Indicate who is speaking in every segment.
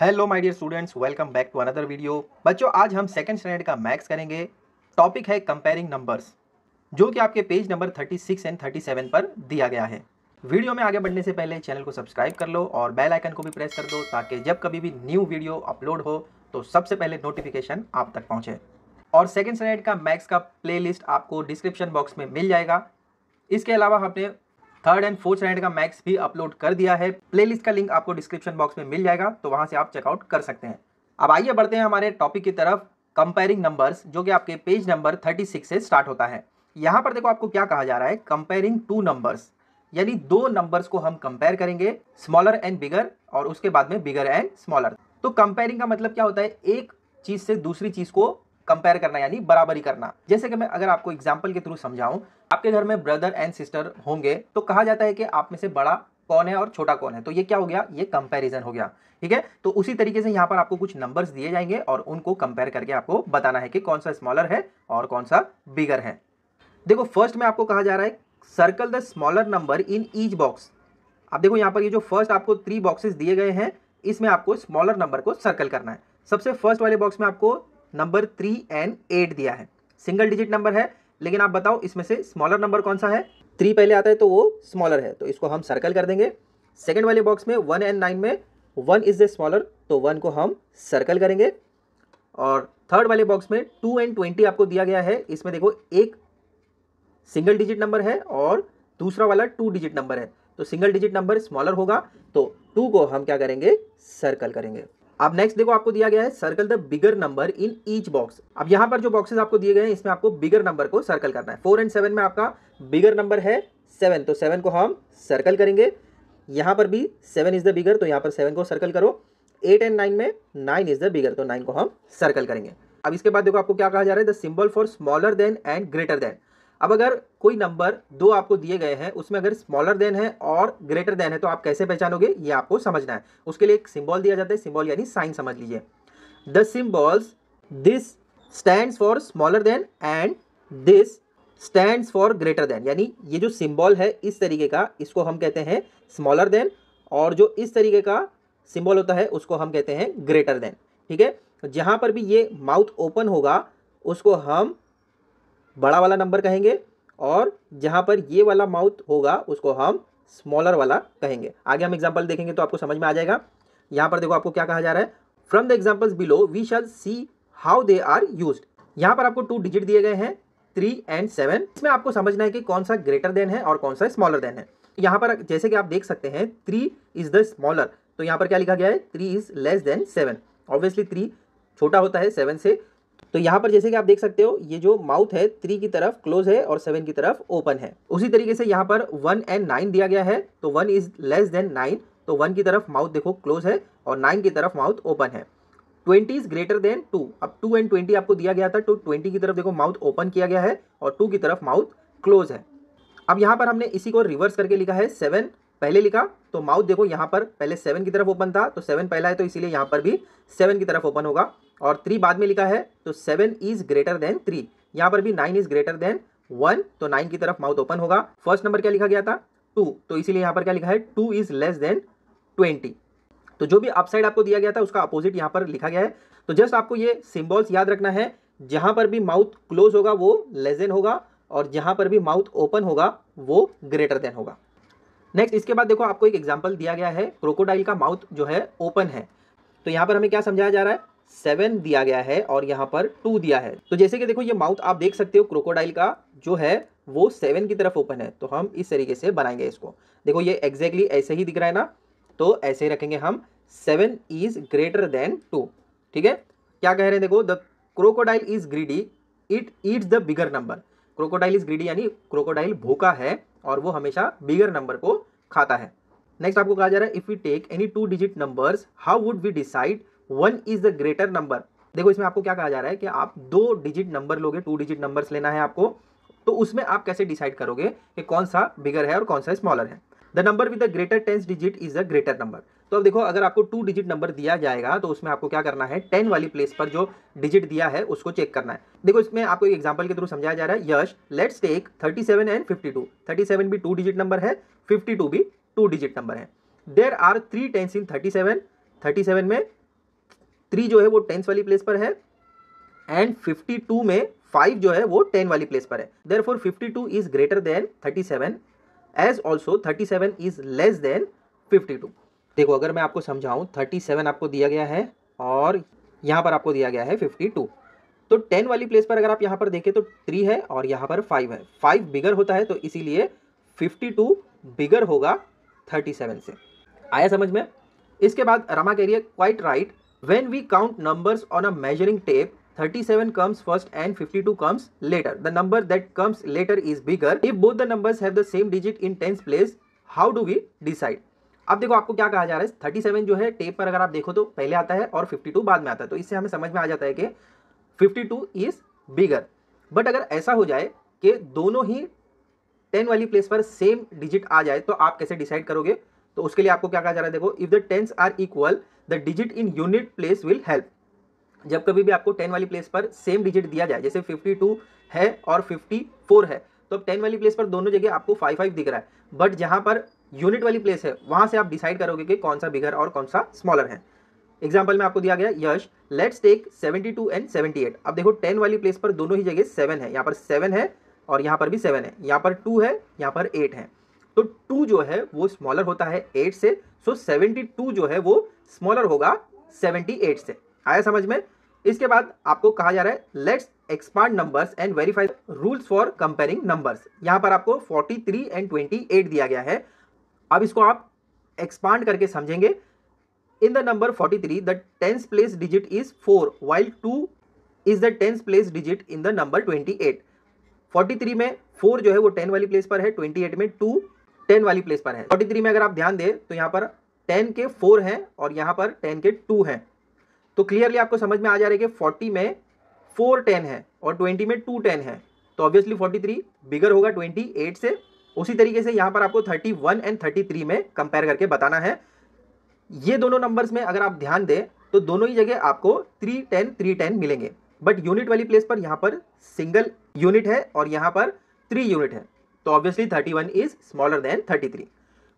Speaker 1: Hello my dear students, welcome back to another video. बच्चों, आज हम सेकंड स्टैंडर्ड का मैथ्स करेंगे। टॉपिक है कंपेयरिंग नंबर्स, जो कि आपके पेज नंबर 36 एंड 37 पर दिया गया है। वीडियो में आगे बढ़ने से पहले चैनल को सब्सक्राइब कर लो और बेल आइकन को भी प्रेस कर दो, ताकि जब कभी भी न्यू वीडियो अपलोड हो तो सबसे पहले नोटिफिकेशन आप तक पहुंचे। और सेकंड स्टैंडर्ड का मैथ्स का प्लेलिस्ट आपको डिस्क्रिप्शन बॉक्स में मिल जाएगा। इसके अलावा हमने थर्ड एंड फोर्थ स्टैंडर्ड का मैथ्स भी अपलोड कर दिया है। प्लेलिस्ट का लिंक आपको डिस्क्रिप्शन बॉक्स में मिल जाएगा, तो वहां से आप चेकआउट कर सकते हैं। अब आइए बढ़ते हैं हमारे टॉपिक की तरफ, कंपेयरिंग नंबर्स, जो कि आपके पेज नंबर 36 से स्टार्ट होता है। यहाँ पर देखो आपको क्या कहा जा रहा है, कंपेयरिंग टू नंबर्स, यानी दो नंबर्स को हम कंपेयर करेंगे, स्मॉलर एंड बिगर, और उसके बाद में बिगर एंड स्मॉलर। तो कंपेयरिंग का मतलब क्या होता है, एक चीज से दूसरी चीज को कंपेयर करना, यानी बराबरी करना। जैसे कि मैं अगर आपको एग्जांपल के थ्रू समझाऊं, आपके घर में ब्रदर एंड सिस्टर होंगे, तो कहा जाता है कि आप में से बड़ा कौन है और छोटा कौन है। तो ये क्या हो गया, ये कंपैरिजन हो गया। ठीक है, तो उसी तरीके से यहाँ पर आपको कुछ नंबर्स दिए जाएंगे और उनको कंपेयर करके आपको बताना है कि कौन सा स्मॉलर है और कौन सा बिगर है। देखो, फर्स्ट में आपको कहा जा रहा है circle the smaller number in each box. अब देखो यहाँ पर ये जो फर्स्ट आपको 3 बॉक्सेस दिए गए हैं, इसमें आपको स्मॉलर नंबर को सर्कल करना है। सबसे फर्स्ट वाले बॉक्स में आपको नंबर 3 एंड 8 दिया है, सिंगल डिजिट नंबर है, लेकिन आप बताओ इसमें से स्मॉलर नंबर कौन सा है। 3 पहले आता है तो वो स्मॉलर है, तो इसको हम सर्कल कर देंगे। सेकंड वाले बॉक्स में 1 एंड 9 में 1 इज द स्मॉलर, तो 1 को हम सर्कल करेंगे। और थर्ड वाले बॉक्स में 2 एंड 20 आपको दिया गया है, इसमें देखो एक सिंगल डिजिट नंबर है और दूसरा वाला 2 डिजिट नंबर है, तो सिंगल डिजिट नंबर स्मॉलर होगा, तो 2 को हम क्या करेंगे, सर्कल करेंगे। अब नेक्स्ट देखो आपको दिया गया है circle the bigger number in each box. अब यहाँ पर जो बॉक्सेस आपको दिए गए हैं, इसमें आपको बिगर नंबर को सर्कल करना है। 4 एंड 7 में आपका बिगर नंबर है 7, तो 7 को हम सर्कल करेंगे। यहाँ पर भी 7 इज द बिगर, तो यहाँ पर 7 को सर्कल करो। 8 एंड 9 में 9 इज द बिगर, तो 9 को हम सर्कल करेंगे। अब इसके बाद देखो आपको क्या कहा जा रहा है, the symbol for smaller than and greater than. अब अगर कोई नंबर दो आपको दिए गए हैं, उसमें अगर स्मॉलर देन है और ग्रेटर देन है, तो आप कैसे पहचानोगे, ये आपको समझना है। उसके लिए एक सिंबल दिया जाता है, सिंबल यानी साइन समझ लीजिए। The symbols, this stands for smaller than and this stands for greater than, यानी ये जो सिंबल है इस तरीके का, इसको हम कहते हैं स्मॉलर देन, और जो इस तरीके का सिंबल होता है उसको हम कहते हैं ग्रेटर देन। ठीक है, जहां पर भी ये माउथ ओपन होगा उसको हम बड़ा वाला नंबर कहेंगे, और जहां पर ये वाला माउथ होगा उसको हम स्मॉलर वाला कहेंगे। आगे हम एग्जांपल देखेंगे तो आपको समझ में आ जाएगा। यहाँ पर देखो आपको क्या कहा जा रहा है, from the examples below we shall see how they are used. यहाँ पर आपको 2 डिजिट दिए गए हैं, 3 एंड 7। इसमें आपको समझना है कि कौन सा ग्रेटर देन है और कौन सा स्मॉलर देन है। यहाँ पर जैसे कि आप देख सकते हैं 3 इज द स्मॉलर, तो यहाँ पर क्या लिखा गया है, 3 इज लेस देन 7। ऑब्वियसली 3 छोटा होता है 7 से, तो यहाँ पर जैसे कि आप देख सकते हो ये जो माउथ है 3 की तरफ क्लोज है और 7 की तरफ ओपन है। उसी तरीके से यहाँ पर 1 एंड 9 दिया गया है, तो 1 इज लेस देन 9, तो 1 की तरफ माउथ देखो क्लोज है और 9 की तरफ माउथ ओपन है। 20 इज ग्रेटर देन 2। अब 2 एंड 20 आपको दिया गया था, तो 20 की तरफ देखो माउथ ओपन किया गया है और 2 की तरफ माउथ क्लोज है। अब यहाँ पर हमने इसी को रिवर्स करके लिखा है, 7 पहले लिखा, तो माउथ देखो यहाँ पर पहले 7 की तरफ ओपन था, तो 7 पहला है, तो इसीलिए यहाँ पर भी 7 की तरफ ओपन होगा। और 3 बाद में लिखा है, तो 7 इज ग्रेटर देन 3। यहाँ पर भी 9 इज ग्रेटर देन 1, तो 9 की तरफ माउथ ओपन होगा। फर्स्ट नंबर क्या लिखा गया था, 2, तो इसीलिए यहाँ पर क्या लिखा है, 2 इज लेस देन 20। तो जो भी अपसाइड आपको दिया गया था उसका अपोजिट यहाँ पर लिखा गया है। तो जस्ट आपको ये सिंबल्स याद रखना है, जहां पर भी माउथ क्लोज होगा वो लेस देन होगा, और जहां पर भी माउथ ओपन होगा वो ग्रेटर देन होगा। नेक्स्ट इसके बाद देखो आपको एक एग्जांपल दिया गया है, क्रोकोडाइल का माउथ जो है ओपन है, तो यहाँ पर हमें क्या समझाया जा रहा है, 7 दिया गया है और यहाँ पर 2 दिया है। तो जैसे कि देखो ये माउथ आप देख सकते हो क्रोकोडाइल का जो है वो 7 की तरफ ओपन है, तो हम इस तरीके से बनाएंगे इसको। देखो ये एग्जैक्टली ऐसे ही दिख रहा है ना, तो ऐसे रखेंगे हम, 7 इज ग्रेटर देन 2। ठीक है, क्या कह रहे हैं देखो, the crocodile is greedy, it eats the bigger number. Crocodile is greedy यानी क्रोकोडाइल भूखा है और वो हमेशा बिगर नंबर को खाता है। नेक्स्ट आपको कहा जा रहा है, if we take any 2 digit numbers how would we decide 1 is the greater number. देखो इसमें आपको क्या कहा जा रहा है कि आप 2 डिजिट नंबर लोगे, 2 डिजिट नंबर्स लेना है आपको, तो उसमें आप कैसे डिसाइड करोगे कि कौन सा बिगर है और कौन सा स्मॉलर है। The number with the greater 10 digit is the greater number. तो अब देखो अगर आपको 2 डिजिट नंबर दिया जाएगा तो उसमें आपको क्या करना है, 10 वाली प्लेस पर जो डिजिट दिया है उसको चेक करना है। देखो इसमें आपको एक एग्जांपल के थ्रू समझाया जा रहा है, यश लेट्स टेक 37 एंड 52। 37 भी 2 डिजिट नंबर है, 52 भी 2 डिजिट नंबर है। देयर आर 3 10s इन 37। 37 में 3 जो है वो टेंस वाली प्लेस पर है एंड 52 में 5 जो है वो 10 वाली प्लेस पर है। Therefore 52 is greater than 37 as also 37 is less than 52। देखो अगर मैं आपको समझाऊं, 37 आपको दिया गया है और यहाँ पर आपको दिया गया है 52, तो 10 वाली प्लेस पर अगर आप यहाँ पर देखें तो 3 है और यहाँ पर 5 है। 5 बिगर होता है तो इसीलिए 52 बिगर होगा 37 से। आया समझ में? इसके बाद रमा कह रही है quite right, when we count numbers on a measuring tape 37 comes first and 52 comes later. The number that comes later is bigger. If both the numbers have the same digit in tens place, how do we decide? अब देखो आपको क्या कहा जा रहा है, 37 जो है टेप पर अगर आप देखो तो पहले आता है और 52 बाद में आता है, तो इससे हमें समझ में आ जाता है कि 52 इज बिगर। बट अगर ऐसा हो जाए कि दोनों ही 10 वाली प्लेस पर सेम डिजिट आ जाए तो आप कैसे डिसाइड करोगे? तो उसके लिए आपको क्या कहा जा रहा है, देखो if the tens are equal the digit in unit place will help. जब कभी भी आपको 10 वाली प्लेस पर सेम डिजिट दिया जाए, जैसे 52 है और 54 है, तो अब 10 वाली प्लेस पर दोनों जगह आपको 5 दिख रहा है, बट जहां पर यूनिट वाली प्लेस है वहां से आप डिसाइड करोगे कि कौन सा बिगर और कौन सा स्मॉलर है। एग्जाम्पल में आपको दिया गया, यश लेट्स टेक 72 एंड 78। अब देखो 10 वाली प्लेस पर दोनों ही जगह 7 है, यहाँ पर 7 है और यहाँ पर भी 7 है, यहाँ पर 2 है, यहाँ पर 8 है, तो 2 जो है वो स्मॉलर होता है 8 से, सो 72 जो है वो स्मॉलर होगा 78 से। आया समझ में? इसके बाद आपको कहा जा रहा है let's expand numbers and verify rules for comparing numbers. यहाँ पर आपको 43 एंड 28 दिया गया है। अब इसको आप एक्सपांड करके समझेंगे। In the number 43 the tens place digit is 4 while 2 is the tens place digit in the number 28। 43 में 4 जो है वो 10 वाली प्लेस पर है, 28 में 2 10 वाली प्लेस पर है। 43 में अगर आप ध्यान दें तो यहाँ पर 10 के 4 हैं और यहाँ पर 10 के 2 हैं, तो क्लियरली आपको समझ में आ जा रहा है कि 40 में 4 10 है और 20 में 2 10 है, तो ऑब्वियसली 43 बिगर होगा 28 से। उसी तरीके से यहाँ पर आपको 31 एंड 33 में कंपेयर करके बताना है। ये दोनों नंबर्स में अगर आप ध्यान दें तो दोनों ही जगह आपको 310 मिलेंगे, बट यूनिट वाली प्लेस पर यहाँ पर सिंगल यूनिट है और यहाँ पर 3 यूनिट है, तो ऑब्वियसली 31 इज स्मॉलर देन 33।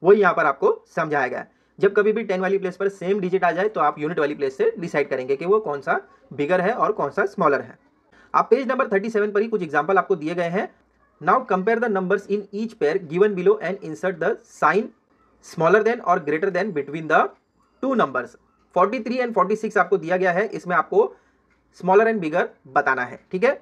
Speaker 1: वही यहाँ पर आपको समझाया गया है। जब कभी भी 10 वाली प्लेस पर सेम डिजिट आ जाए तो आप यूनिट वाली प्लेस से डिसाइड करेंगे कि वो कौन सा बिगर है और कौन सा स्मॉलर है। आप पेज नंबर 37 पर ही कुछ एग्जांपल आपको दिए गए हैं। Now compare the numbers in each pair given below and insert the sign smaller than और greater than between the two numbers. 43 and 46 आपको दिया गया है, इसमें आपको स्मॉलर एंड बिगर बताना है। ठीक है,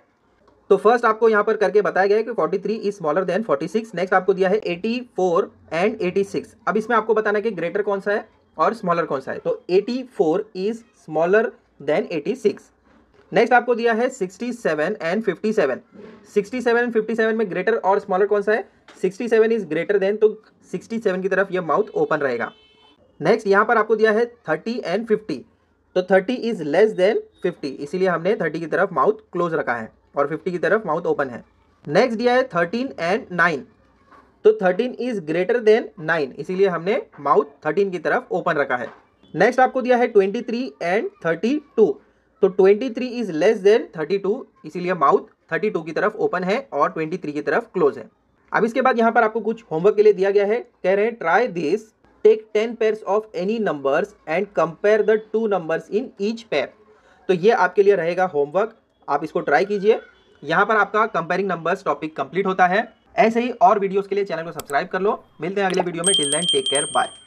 Speaker 1: तो फर्स्ट आपको यहाँ पर करके बताया गया है कि 43 इज स्मॉलर देन 46। नेक्स्ट आपको दिया है 84 एंड 86। अब इसमें आपको बताना है कि ग्रेटर कौन सा है और स्मॉलर कौन सा है, तो 84 इज स्मॉलर देन 86। नेक्स्ट आपको दिया है 67 एंड 57। 67 एंड 57 में ग्रेटर और स्मॉलर कौन सा है, 67 इज ग्रेटर देन, तो 67 की तरफ यह माउथ ओपन रहेगा। नेक्स्ट यहाँ पर आपको दिया है 30 एंड 50, तो 30 इज लेस देन 50, इसीलिए हमने 30 की तरफ माउथ क्लोज रखा है और 50 की तरफ माउथ ओपन है। नेक्स्ट दिया है 13 एंड 9, तो 13 इज ग्रेटर देन 9, इसीलिए हमने माउथ 13 की तरफ ओपन रखा है। नेक्स्ट आपको दिया है 23 एंड 32, तो 23 इज लेस देन 32, इसीलिए माउथ 32 की तरफ ओपन है और 23 की तरफ क्लोज है। अब इसके बाद यहाँ पर आपको कुछ होमवर्क के लिए दिया गया है। कह रहे हैं try this, take 10 pairs of any numbers and compare the 2 numbers in each pair. तो ये आपके लिए रहेगा होमवर्क, आप इसको ट्राई कीजिए। यहाँ पर आपका कंपेयरिंग नंबर्स टॉपिक कंप्लीट होता है। ऐसे ही और वीडियोस के लिए चैनल को सब्सक्राइब कर लो। मिलते हैं अगले वीडियो में, till then take care, bye.